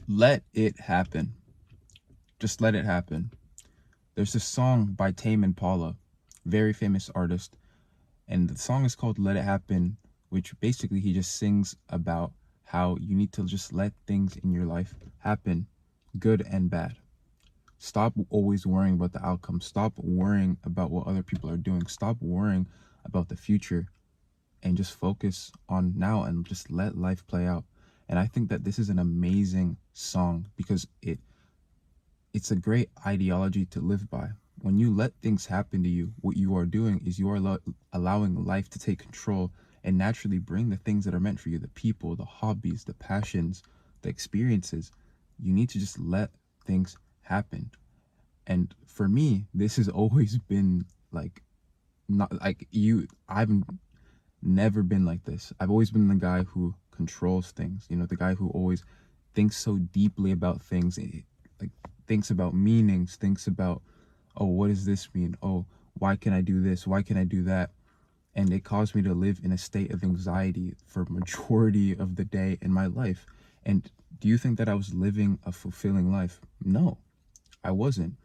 Let it happen. Just let it happen. There's this song by Tame Impala, very famous artist, and the song is called Let It Happen, which basically he just sings about how you need to just let things in your life happen, good and bad. Stop always worrying about the outcome. Stop worrying about what other people are doing. Stop worrying about the future and just focus on now and just let life play out. And I think that this is an amazing song because it's a great ideology to live by. When you let things happen to you, what you are doing is you are allowing life to take control and naturally bring the things that are meant for you, the people, the hobbies, the passions, the experiences. You need to just let things happen. And for me, this has always been like, not like you, I've never been like this. I've always been the guy who controls things, the guy who always thinks so deeply about things, like thinks about meanings, thinks about, oh, what does this mean? Oh, why can I do this? Why can I do that? And it caused me to live in a state of anxiety for majority of the day in my life. And do you think that I was living a fulfilling life? No, I wasn't.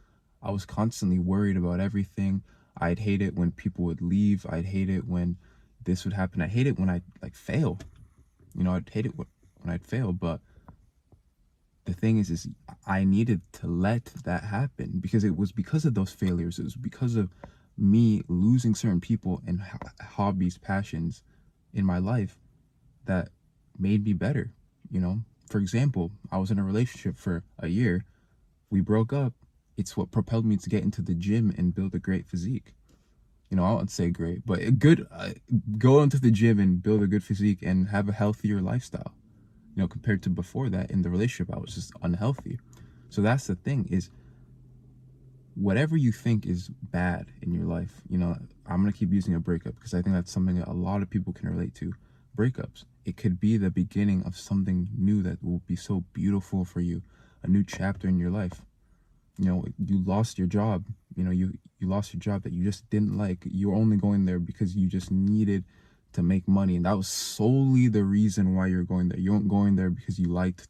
I was constantly worried about everything. I'd hate it when people would leave. I'd hate it when this would happen. I hate it when I'd like fail. I'd hate it when I'd fail. But the thing is I needed to let that happen because it was because of those failures. It was because of me losing certain people and hobbies, passions in my life that made me better. For example, I was in a relationship for a year. We broke up. It's what propelled me to get into the gym and build a great physique. I wouldn't say great, but a good, go into the gym and build a good physique and have a healthier lifestyle. Compared to before that in the relationship, I was just unhealthy. So that's the thing is whatever you think is bad in your life, I'm going to keep using a breakup because I think that's something that a lot of people can relate to. Breakups, it could be the beginning of something new that will be so beautiful for you, a new chapter in your life. You lost your job, you lost your job that you just didn't like. You were only going there because you just needed to make money, and that was solely the reason why you're going there. You weren't going there because you liked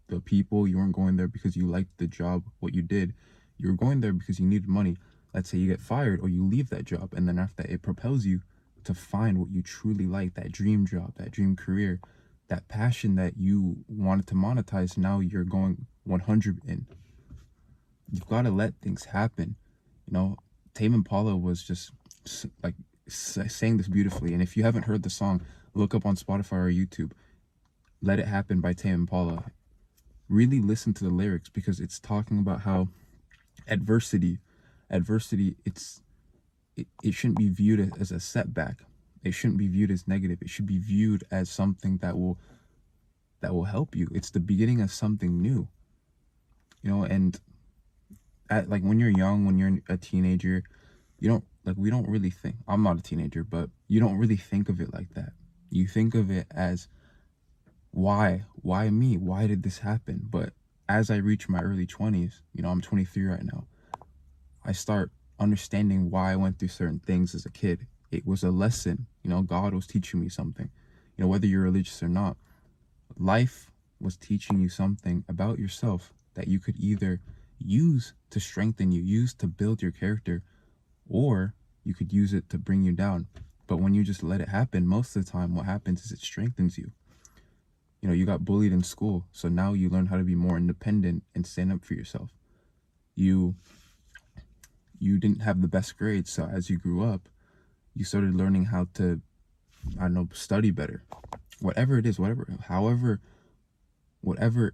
the people. You weren't going there because you liked the job, what you did. You were going there because you needed money. Let's say you get fired or you leave that job, and then after that it propels you to find what you truly like, that dream job, that dream career, that passion that you wanted to monetize. Now you're going 100 in. You've got to let things happen. Tame Impala was just like saying this beautifully. And if you haven't heard the song, look up on Spotify or YouTube. Let It Happen by Tame Impala. Really listen to the lyrics because it's talking about how adversity, it shouldn't be viewed as a setback. It shouldn't be viewed as negative. It should be viewed as something that will help you. It's the beginning of something new. And like when you're young, when you're a teenager, you don't we don't really think, I'm not a teenager, but you don't really think of it like that. You think of it as why me? Why did this happen? But as I reach my early 20s, I'm 23 right now, I start understanding why I went through certain things as a kid. It was a lesson. God was teaching me something. Whether you're religious or not, life was teaching you something about yourself that you could either use to strengthen you, use to build your character, or you could use it to bring you down. But when you just let it happen, most of the time what happens is it strengthens you. You got bullied in school, so now you learn how to be more independent and stand up for yourself. You didn't have the best grades, so as you grew up, you started learning how to, I don't know, study better. Whatever it is, whatever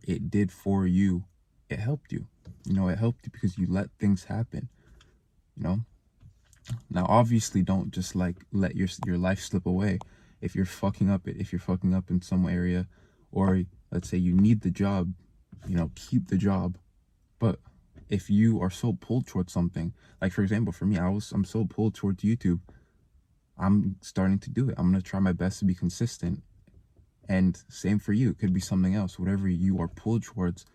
it did for you, it helped you. It helped you because you let things happen. Now obviously don't just like let your life slip away. If you're fucking up in some area, or let's say you need the job, keep the job. But if you are so pulled towards something, like for example, for me, I'm so pulled towards YouTube, I'm starting to do it. I'm going to try my best to be consistent. And same for you. It could be something else. Whatever you are pulled towards,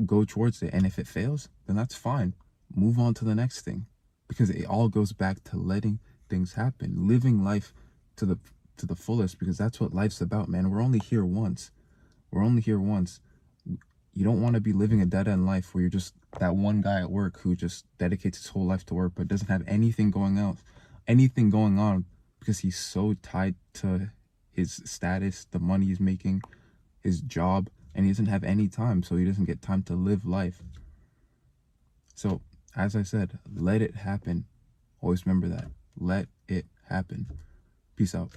go towards it. And if it fails, then that's fine. Move on to the next thing. Because it all goes back to letting things happen, living life to the fullest, because that's what life's about, man. We're only here once. You don't want to be living a dead-end life where you're just that one guy at work who just dedicates his whole life to work but doesn't have anything going on because he's so tied to his status, the money he's making, his job, and he doesn't have any time, so he doesn't get time to live life. So, as I said, let it happen. Always remember that. Let it happen. Peace out.